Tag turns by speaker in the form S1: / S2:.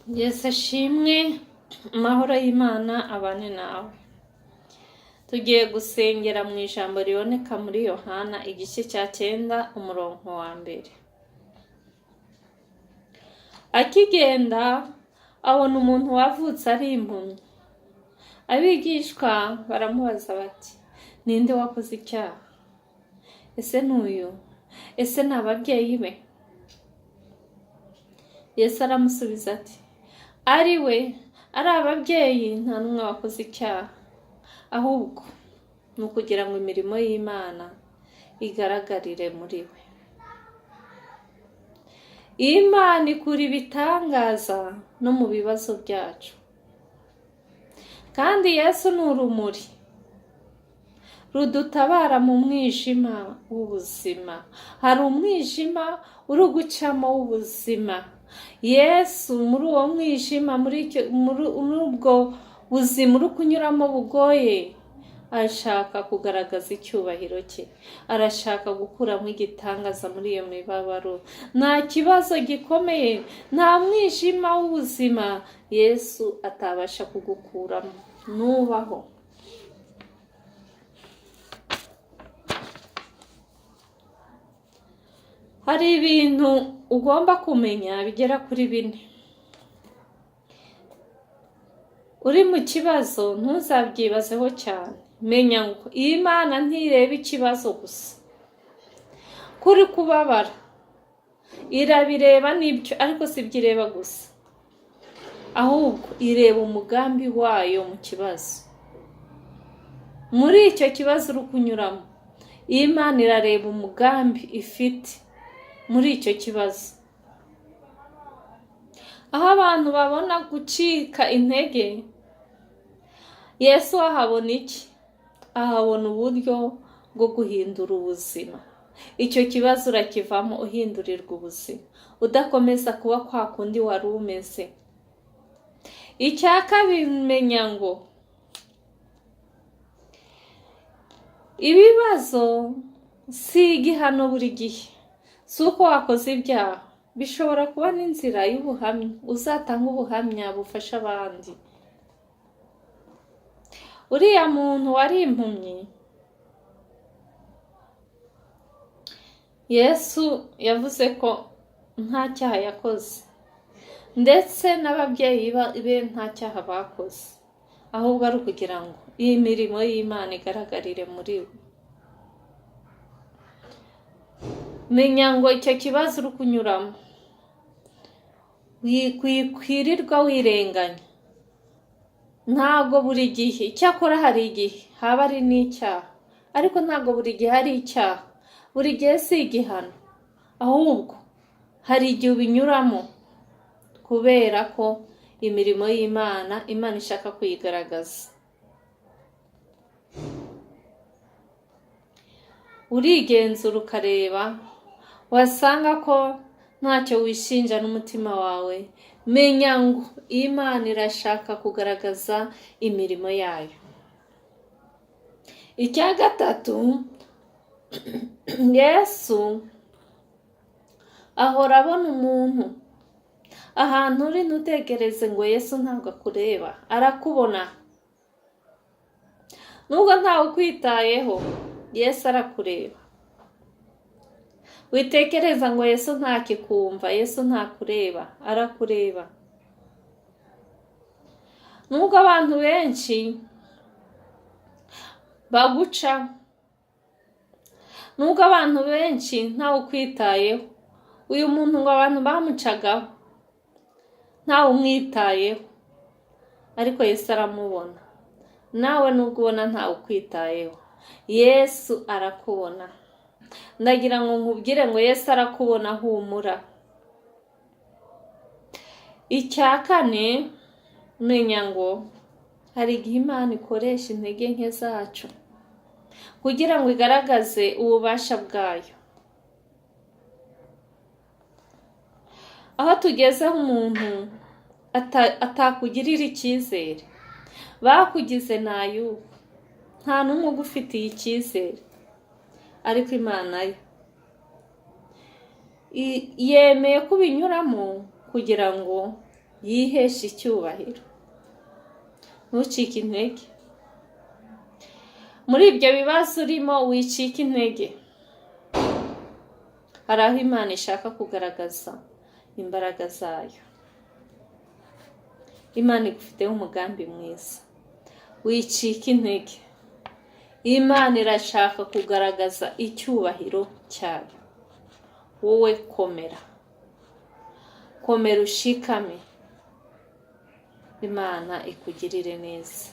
S1: Yesu ashimwe, amahoro y'Imana abane nawe. Tugiye gusengera mu ijambo riboneka muri Yohana igice cya 9 umurongo wa mbere. Akigenda abona umuntu wavutse ari impumyi. Abigishwa baramubaza bati, ninde wakoze icyaha? Ese n'uyu? Ese ni ababyeyi be? Yesu aramusubiza ati, ari we, ari ababyeyi, nta n'umwe wakoze icyaha, ahubwo ni ukugira ngo imirimo y'Imana igaragarire muri we. Imana ikura ibitangaza no mu bibazo byacu, kandi Yesu ni urumuri rudutabara mu mwijima w'ubuzima. Hari umwijima uri gucamo w'ubuzima. Yesu muri uwo mwijima, muri ubwo buzima uri kunyuramo bugoye, arashaka kugaragaza icyubahiro cye, arashaka gukuramo igitangaza muri iyo mibabaro. Nta kibazo gikomeye, nta mwijima w'ubuzima Yesu atabasha kugukuramo. Nubaho. Hari ibintu ugomba kumenya bigera kuri 4. Uri mu kibazo ntuzabyibazeho cyane. Menya ngo Imana ntireba ikibazo gusa. Kuri kubabara irabireba nibyo, ariko si byireba gusa, ahubwo ireba umugambi wayo mu kibazo. Muri icyo kibazo uri kunyuramo, Imana irareba umugambi ifite muri icyo kibazo. Aho abantu babona gucika intege, Yesu ahabona iki? Ahabona uburyo bwo guhindura ubuzima. Icyo kibazo urakivamo uhindurirwa ubuzima, udakomeza kuba kwa kundi wari umeze. Icya kabiri, menya ngo ibibazo si igihano buri gihe. Si uko wakoze ibyaha, bishobora kuba n'inzira y'ubuhamya. Uzatanga ubuhamya bufasha abandi. Uriya muntu wari impumyi, Yesu yavuze ko nta cyaha yakoze, ndetse n'ababyeyi be nta cyaha bakoze, ahubwo ari ukugira ngo iyi mirimo y'Imana igaragarire muri we. Menya ngo icyo kibazo uri kunyuramo, wikwirirwa wirenganya. Ntabwo buri gihe, icyakora hari igihe haba ari n'icyaha, ariko ntabwo buri gihe hari icyaha. Buri gihe si igihano, ahubwo hari igihe ubinyuramo kubera ko imirimo y'Imana, Imana ishaka kuyigaragaza. Urigenzura ukareba, wasanga ko ntacyo wishinja n'umutima wawe, menya ngo Imana irashaka kugaragaza imirimo yayo. Icya gatatu, Yesu ahora abona umuntu. Ahantu uri ntutekereze ngo Yesu ntabwo akureba, arakubona. Nubwo ntawe ukwitayeho, Yesu arakureba. Witekereza ngo Yesu ntakikumva, Yesu ntakureba, arakureba. Nubwo abantu benshi baguca, nubwo abantu benshi ntawe ukwitayeho, uyu muntu ngo abantu bamucagaho, ntawe umwitayeho, ariko Yesu aramubona. Nawe nubwo ubona ntawe ukwitayeho, Yesu arakubona. Ndagira ngo nkubwire ngo Yesu arakubona, humura. Icya 4, menya ngo hari igihe Imana ikoresha intege nke zacu kugira ngo igaragaze ububasha bwayo. Aho tugezeho umuntu atakugirira icyizere, bakugize n'ayubu, nta n'umwe ugufitiye icyizere, ariko Imana yo yemeye kubinyuramo kugira ngo yihesha icyubahiro. Ntucike intege muri ibyo bibazo urimo, wicika intege. Hari aho Imana ishaka kugaragaza imbaraga zayo. Imana igufiteho umugambi mwiza, wicika intege. Imana irashaka kugaragaza icyubahiro cyayo. Wowe komera, komera ushikame. Imana ikugirire neza.